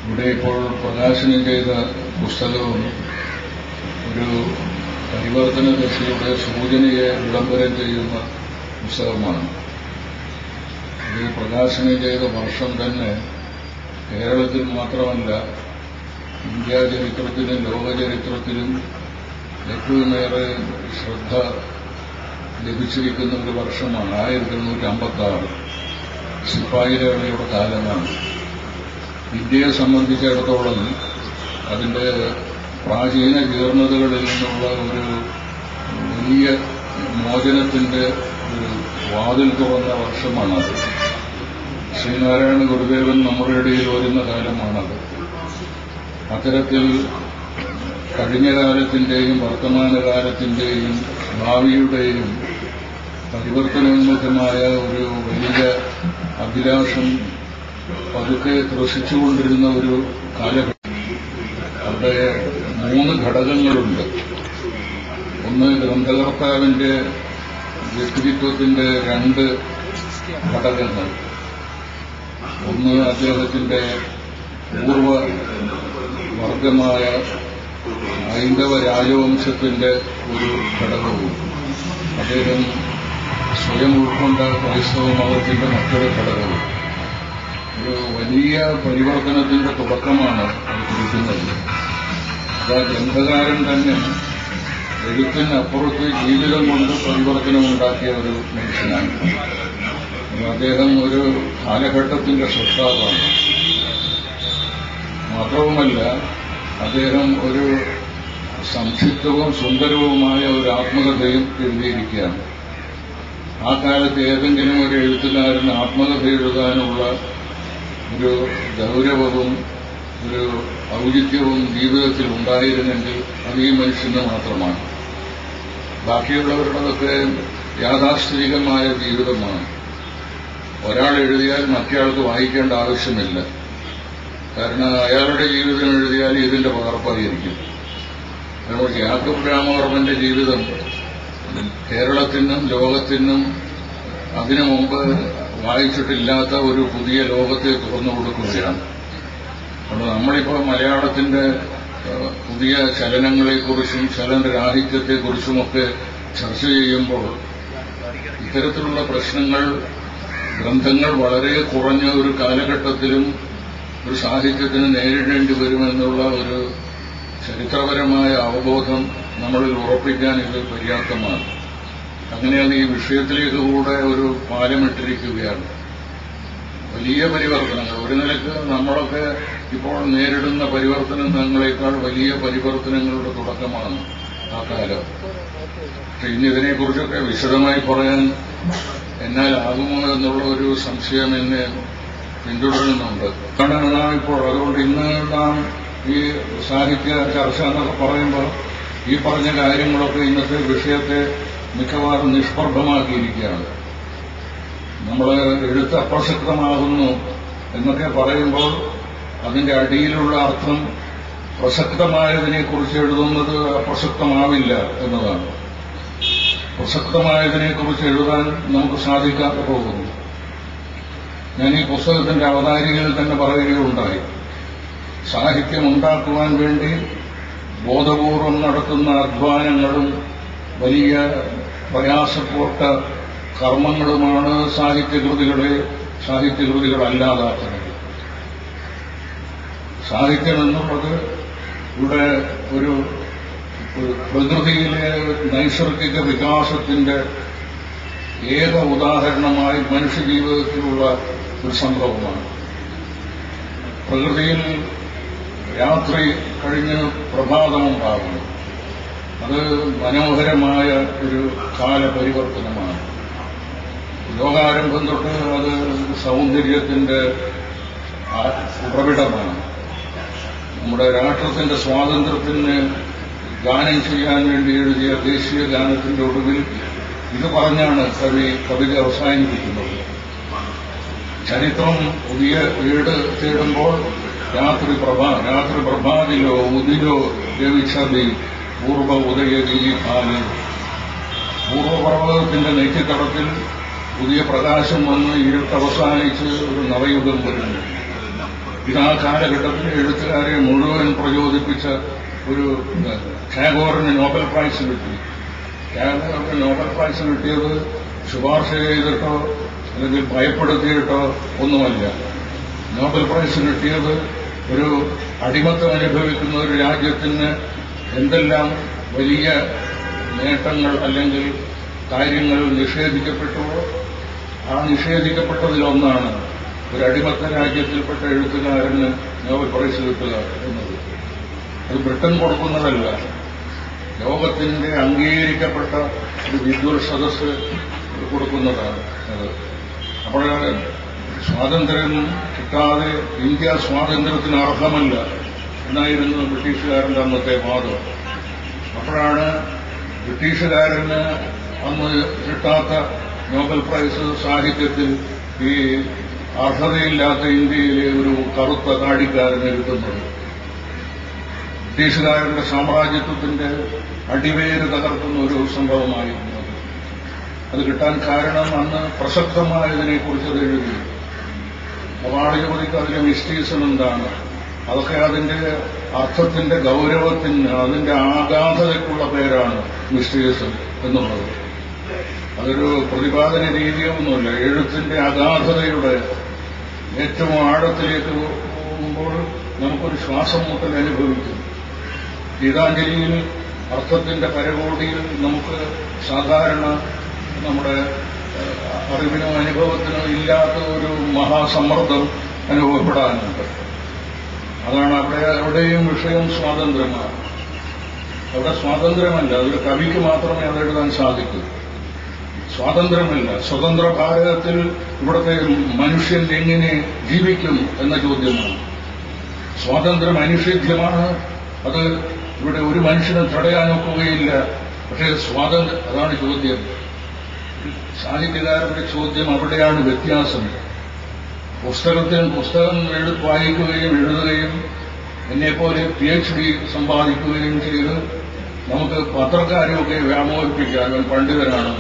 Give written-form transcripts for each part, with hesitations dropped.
ഇവിടെ ഇപ്പോൾ പ്രകാശനം ചെയ്ത പുസ്തകവും ഒരു പരിവർത്തന ദശയുടെ സൂചനയെ വിളംബരം ചെയ്യുന്ന പുസ്തകമാണ്. ഇത് പ്രകാശനം ചെയ്ത വർഷം തന്നെ കേരളത്തിൽ മാത്രമല്ല ഇന്ത്യാ ചരിത്രത്തിലും ലോകചരിത്രത്തിലും ഏറ്റവുമേറെ ശ്രദ്ധ ലഭിച്ചിരിക്കുന്ന ഒരു വർഷമാണ് 1856 സിപ്പാഹി ലഹളയുടെ കാലമാണ്. ഇന്ത്യയെ സംബന്ധിച്ചിടത്തോളം അതിന്റെ പ്രാചീന ജീർണതകളിൽ നിന്നുള്ള ഒരു വലിയ മോചനത്തിന്റെ ഒരു വാതിൽ തുറന്ന വർഷമാണത്. ശ്രീനാരായണ ഗുരുദേവൻ നമ്മുടെ ഇടയിൽ വരുന്ന കാലമാണത്. അത്തരത്തിൽ കഴിഞ്ഞ കാലത്തിന്റെയും വർത്തമാനകാലത്തിന്റെയും ഭാവിയുടെയും പരിവർത്തനോന്മുഖമായ ഒരു വലിയ അഭിലാഷം പതുക്കെ ത്രസിച്ചുകൊണ്ടിരുന്ന ഒരു കാലഘട്ടം. അവിടെ 3 ഘടകങ്ങളുണ്ട്. ഒന്ന്, ഗ്രന്ഥകർത്താവിന്റെ വ്യക്തിത്വത്തിന്റെ 2 ഘടകങ്ങൾ. ഒന്ന്, അദ്ദേഹത്തിന്റെ പൂർവ്വവർഗമായ ഹൈന്ദവ രാജവംശത്തിന്റെ ഒരു ഘടകവും അദ്ദേഹം സ്വയം ഉൾക്കൊണ്ട ക്രൈസ്തവ മതത്തിന്റെ മറ്റൊരു ഘടകവും. ഒരു വലിയ പരിവർത്തനത്തിന്റെ തുടക്കമാണ് അത് കുറിക്കുന്നത്. അത് ഗ്രന്ഥകാരൻ തന്നെ എഴുത്തിനപ്പുറത്ത് ജീവിതം കൊണ്ട് പരിവർത്തനമുണ്ടാക്കിയ ഒരു മനുഷ്യനാണ്. അദ്ദേഹം ഒരു കാലഘട്ടത്തിന്റെ സൃഷ്ടാവാണ്. മാത്രവുമല്ല, അദ്ദേഹം ഒരു സംക്ഷിപ്തവും സുന്ദരവുമായ ഒരു ആത്മകഥയും എഴുതിയിരിക്കുകയാണ്. ആ കാലത്ത് ഏതെങ്കിലും ഒരു എഴുത്തുകാരൻ ആത്മകഥ എഴുതാനുള്ള ഒരു ഗൗരവവും ഒരു ഔചിത്യവും ജീവിതത്തിൽ ഉണ്ടായിരുന്നെങ്കിൽ അത് ഈ മനുഷ്യന് മാത്രമാണ്. ബാക്കിയുള്ളവരുടെതൊക്കെ യാഥാസ്ഥിതികമായ ജീവിതമാണ്. ഒരാൾ എഴുതിയാൽ മറ്റേയാൾക്ക് വായിക്കേണ്ട ആവശ്യമില്ല. കാരണം അയാളുടെ ജീവിതം എഴുതിയാൽ ഇതിന്റെ പകർപ്പായിരിക്കും. നമ്മൾ യാക്കോബ് രാമവർമ്മന്റെ ജീവിതം കേരളത്തിനും ലോകത്തിനും അതിനു മുമ്പ് വായിച്ചിട്ടില്ലാത്ത ഒരു പുതിയ ലോകത്തെ തുറന്നു കൊടുക്കുകയാണ്. അപ്പോൾ നമ്മളിപ്പോൾ മലയാളത്തിന്റെ പുതിയ ചലനങ്ങളെക്കുറിച്ചും ചലനരാഹിത്യത്തെക്കുറിച്ചുമൊക്കെ ചർച്ച ചെയ്യുമ്പോൾ ഇത്തരത്തിലുള്ള പ്രശ്നങ്ങൾ, ഗ്രന്ഥങ്ങൾ വളരെ കുറഞ്ഞ ഒരു കാലഘട്ടത്തിലും ഒരു സാഹിത്യത്തിന് നേരിടേണ്ടി വരുമെന്നുള്ള ഒരു ചരിത്രപരമായ അവബോധം നമ്മളിൽ ഉറപ്പിക്കാൻ ഇത് പര്യാപ്തമാണ്. അങ്ങനെയാണ് ഈ വിഷയത്തിലേക്ക് കൂടെ ഒരു പാലമിട്ടിരിക്കുകയാണ്. വലിയ പരിവർത്തനങ്ങൾ, ഒരു നിലക്ക് നമ്മളൊക്കെ ഇപ്പോൾ നേരിടുന്ന പരിവർത്തനങ്ങളെക്കാൾ വലിയ പരിവർത്തനങ്ങളുടെ തുടക്കമാണ് ആ കാലം. പക്ഷെ ഇനി ഇതിനെക്കുറിച്ചൊക്കെ വിശദമായി പറയാൻ എന്നാലാകുമോ എന്നുള്ള ഒരു സംശയം എന്നെ പിന്തുടരുന്നുണ്ട്. നാം ഇപ്പോൾ അതുകൊണ്ട് ഇന്ന് നാം ഈ സാഹിത്യ ചർച്ച എന്നൊക്കെ പറയുമ്പോൾ ഈ പറഞ്ഞ കാര്യങ്ങളൊക്കെ ഇന്നത്തെ വിഷയത്തെ മിക്കവാറും നിഷ്പ്രഭമാക്കിയിരിക്കുകയാണ്. നമ്മൾ എഴുത്ത് അപ്രസക്തമാകുന്നു എന്നൊക്കെ പറയുമ്പോൾ അതിന്റെ അടിയിലുള്ള അർത്ഥം പ്രസക്തമായതിനെക്കുറിച്ച് എഴുതുന്നത് അപ്രസക്തമാവില്ല എന്നതാണ്. പ്രസക്തമായതിനെക്കുറിച്ച് എഴുതാൻ നമുക്ക് സാധിക്കാതെ പോകുന്നു. ഞാൻ ഈ പുസ്തകത്തിന്റെ അവതാരികയിൽ തന്നെ പറയുകയുണ്ടായി, സാഹിത്യം ഉണ്ടാക്കുവാൻ വേണ്ടി ബോധപൂർവം നടത്തുന്ന അധ്വാനങ്ങളും വലിയ പ്രയാസപ്പെട്ട കർമ്മങ്ങളുമാണ് സാഹിത്യകൃതികളല്ലാതാക്കുന്നത്. സാഹിത്യം എന്നുള്ളത് ഇവിടെ ഒരു പ്രകൃതിയിലെ നൈസർഗിക വികാസത്തിന്റെ ഏക ഉദാഹരണമായി മനുഷ്യജീവിതത്തിലുള്ള ഒരു സംഭവമാണ്. പ്രകൃതിയിൽ രാത്രി കഴിഞ്ഞ് പ്രഭാതമുണ്ടാകുന്നു. അത് മനോഹരമായ ഒരു കാലപരിവർത്തനമാണ്. ലോകാരംഭം തൊട്ട് അത് സൗന്ദര്യത്തിന്റെ ഉറവിടമാണ്. നമ്മുടെ രാഷ്ട്രത്തിന്റെ സ്വാതന്ത്ര്യത്തിന് ഗാനം ചെയ്യാൻ വേണ്ടി എഴുതിയ ദേശീയ ഗാനത്തിന്റെ ഒടുവിൽ ഇത് പറഞ്ഞാണ് കവിത അവസാനിപ്പിക്കുന്നത്. ചരിത്രം പുതിയ വീട് തേടുമ്പോൾ രാത്രി പ്രഭാതിലോ ഉദിലോ രവിച്ചതി പൂർവ്വ ഉദയഗീകാലി. പൂർവ്വപർവ്വതത്തിന്റെ നെറ്റിത്തടത്തിൽ പുതിയ പ്രകാശം വന്ന് ഇരുട്ടവസാനിച്ച് ഒരു നവയുഗം വരുന്നു. ഇതാ കാലഘട്ടത്തിൽ എഴുത്തുകാരെ മുഴുവൻ പ്രചോദിപ്പിച്ച ഒരു ടാഗോറിന് നോബൽ പ്രൈസ് കിട്ടി. ടാഗോറിന് നോബൽ പ്രൈസ് കിട്ടിയത് ശുപാർശ ചെയ്തിട്ടോ അല്ലെങ്കിൽ ഭയപ്പെടുത്തിയിട്ടോ ഒന്നുമല്ല. നോബൽ പ്രൈസ് കിട്ടിയത് ഒരു അടിമത്തം അനുഭവിക്കുന്ന ഒരു രാജ്യത്തിന് എന്തെല്ലാം വലിയ നേട്ടങ്ങൾ അല്ലെങ്കിൽ കാര്യങ്ങൾ നിഷേധിക്കപ്പെട്ടുവോ ആ നിഷേധിക്കപ്പെട്ടതിലൊന്നാണ് ഒരു അടിമത്ത രാജ്യത്തിൽപ്പെട്ട എഴുത്തുകാരന് നോബൽ പ്രൈസ് കിട്ടുക എന്നത്. അത് ബ്രിട്ടൻ കൊടുക്കുന്നതല്ല, ലോകത്തിന്റെ അംഗീകരിക്കപ്പെട്ട ഒരു വിദ്വൽ സദസ്സ് കൊടുക്കുന്നതാണ് അത്. അപ്പോൾ സ്വാതന്ത്ര്യം കിട്ടാതെ ഇന്ത്യ സ്വാതന്ത്ര്യത്തിന് അർഹമല്ല എന്നായിരുന്നു ബ്രിട്ടീഷുകാരന്റെ അന്നത്തെ വാദം. അപ്പോഴാണ് ബ്രിട്ടീഷുകാരന് അന്ന് കിട്ടാത്ത നോബൽ പ്രൈസ് സാഹിത്യത്തിൽ ഈ അർഹതയില്ലാത്ത ഇന്ത്യയിലെ ഒരു കറുത്ത താടിക്കാരന് കിട്ടുന്നത്. ബ്രിട്ടീഷുകാരന്റെ സാമ്രാജ്യത്വത്തിന്റെ അടിവേര് തകർക്കുന്ന ഒരു സംഭവമായിരുന്നു. അത് കിട്ടാൻ കാരണം അന്ന് പ്രസക്തമായതിനെക്കുറിച്ച് അത് എഴുതി. അവാർഡ് ചോദിക്ക് അതിലെ മിസ്റ്റീസം എന്താണ്, അതൊക്കെ അതിന്റെ അർത്ഥത്തിന്റെ ഗൗരവത്തിന് അതിന്റെ ആഘാതതയ്ക്കുള്ള പേരാണ് മിസ്റ്റീസം എന്നുള്ളത്. അതൊരു പ്രതിപാദന രീതിയൊന്നുമില്ല. എഴുത്തിന്റെ അഗാധതയുടെ ഏറ്റവും ആഴത്തിലേക്ക് പോകുമ്പോൾ നമുക്കൊരു ശ്വാസം മുട്ടൽ അനുഭവിക്കും. ഗീതാഞ്ജലിയിൽ അർത്ഥത്തിന്റെ പരകോടിയിൽ നമുക്ക് സാധാരണ നമ്മുടെ അറിവിനോ അനുഭവത്തിനോ ഇല്ലാത്ത ഒരു മഹാസമ്മർദ്ദം അനുഭവപ്പെടാനുണ്ട്. അതാണ് എവിടെയും വിഷയം സ്വാതന്ത്ര്യമാണ്. അവിടെ സ്വാതന്ത്ര്യമല്ല, അതൊരു കവിക്ക് മാത്രമേ അതെഴുതാൻ സാധിക്കൂ. സ്വാതന്ത്ര്യമല്ല, സ്വതന്ത്ര ഭാരതത്തിൽ ഇവിടുത്തെ മനുഷ്യൻ എങ്ങനെ ജീവിക്കും എന്ന ചോദ്യമാണ്. സ്വാതന്ത്ര്യം അനിഷിധ്യമാണ്, അത് ഇവിടെ ഒരു മനുഷ്യനും തടയാനൊക്കുകയില്ല. പക്ഷേ അതാണ് ചോദ്യം. സാഹിത്യകാരന്റെ ചോദ്യം അവിടെയാണ് വ്യത്യാസം. പുസ്തകം വായിക്കുകയും എഴുതുകയും എന്നെപ്പോലെ PhD സമ്പാദിക്കുകയും ചെയ്ത് നമുക്ക് പത്രക്കാരെയൊക്കെ വ്യാമോഹിപ്പിക്കാൻ പണ്ഡിതനാണ്.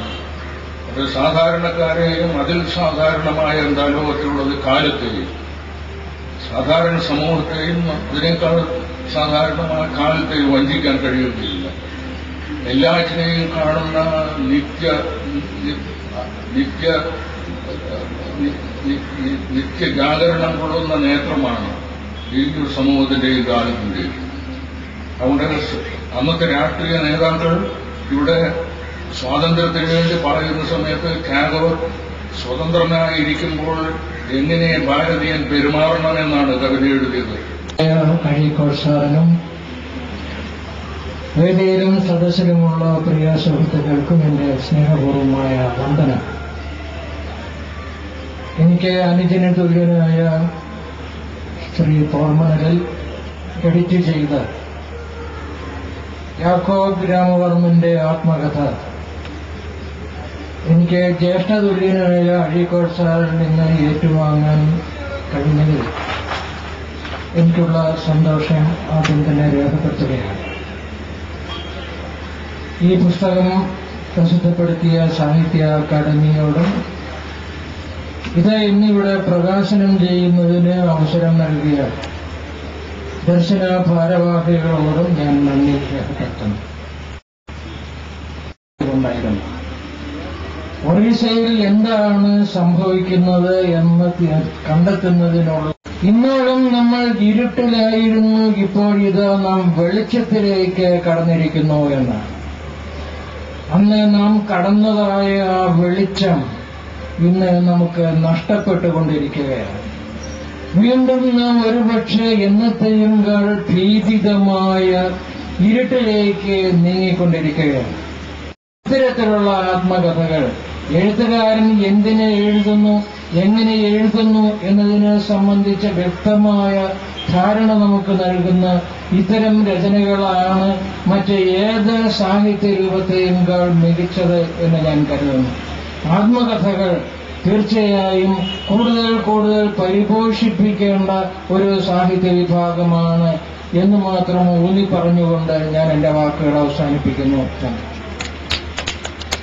അത് സാധാരണക്കാരെയും അതിൽ സാധാരണമായ എന്താ ലോകത്തിലുള്ളത് കാലത്തെയും സാധാരണ സമൂഹത്തെയും അതിനേക്കാൾ സാധാരണമായ കാലത്തെയും വഞ്ചിക്കാൻ കഴിയുകയില്ല. എല്ലാറ്റിനെയും കാണുന്ന നിത്യ ജാഗരണം കൊള്ളുന്ന നേത്രമാണ് ഈ സമൂഹത്തിന്റെയും കാലത്തിന്റെയും. അതുകൊണ്ട് അന്നത്തെ രാഷ്ട്രീയ നേതാക്കൾ ഇവിടെ സ്വാതന്ത്ര്യത്തിന് വേണ്ടി പറയുന്ന സമയത്ത് ടാഗോർ സ്വതന്ത്രനായിരിക്കുമ്പോൾ എങ്ങനെ ഭാരതീയൻ പെരുമാറണമെന്നാണ് കവിത എഴുതിയത്. അഴീക്കോട് സാറിനും വേദിയിലും സദസ്സിലുമുള്ള പ്രിയ സുഹൃത്തുക്കൾക്കും എന്റെ സ്നേഹപൂർവമായ വന്ദനം. എനിക്ക് അനുജന തുല്യനായ ശ്രീ തോർമണലിൽ എഡിറ്റ് ചെയ്ത യാക്കോബ് രാമവർമ്മന്റെ ആത്മകഥ എനിക്ക് ജ്യേഷ്ഠതുല്യനായ അഴീക്കോട് സാറിൽ നിന്ന് ഏറ്റുവാങ്ങാൻ കഴിഞ്ഞതിൽ എനിക്കുള്ള സന്തോഷം ആദ്യം തന്നെ രേഖപ്പെടുത്തുകയാണ്. ഈ പുസ്തകം പ്രസിദ്ധപ്പെടുത്തിയ സാഹിത്യ അക്കാദമിയോടും ഇത് ഇന്നിവിടെ പ്രകാശനം ചെയ്യുന്നതിന് അവസരം നൽകിയ ദർശന ഭാരവാഹികളോടും ഞാൻ നന്ദി രേഖപ്പെടുത്തുന്നു. ഒറീസയിൽ എന്താണ് സംഭവിക്കുന്നത് എന്ന് കണ്ടെത്തുന്നതിനുള്ള ഇന്നോളം നമ്മൾ ഇരുട്ടിലായിരുന്നു, ഇപ്പോഴിത് നാം വെളിച്ചത്തിലേക്ക് കടന്നിരിക്കുന്നു എന്നാണ്. അന്ന് നാം കടന്നതായ ആ വെളിച്ചം ഇന്ന് നമുക്ക് നഷ്ടപ്പെട്ടുകൊണ്ടിരിക്കുകയാണ്. വീണ്ടും നാം ഒരുപക്ഷെ എന്നത്തെയുംകാൾ ഭീതിതമായ ഇരുട്ടിലേക്ക് നീങ്ങിക്കൊണ്ടിരിക്കുകയാണ്. ഇത്തരത്തിലുള്ള ആത്മകഥകൾ എഴുത്തുകാരൻ എന്തിനെ എഴുതുന്നു, എങ്ങനെ എഴുതുന്നു എന്നതിനെ സംബന്ധിച്ച വ്യക്തമായ ധാരണ നമുക്ക് നൽകുന്ന ഇത്തരം രചനകളാണ് മറ്റ് ഏത് സാഹിത്യ രൂപത്തെയുംകാൾ മികച്ചത് എന്ന് ഞാൻ കരുതുന്നു. ആത്മകഥകൾ തീർച്ചയായും കൂടുതൽ പരിപോഷിപ്പിക്കേണ്ട ഒരു സാഹിത്യ വിഭാഗമാണ് എന്ന് മാത്രം ഊന്നി പറഞ്ഞുകൊണ്ട് ഞാൻ എന്റെ വാക്കുകൾ അവസാനിപ്പിക്കുന്നു.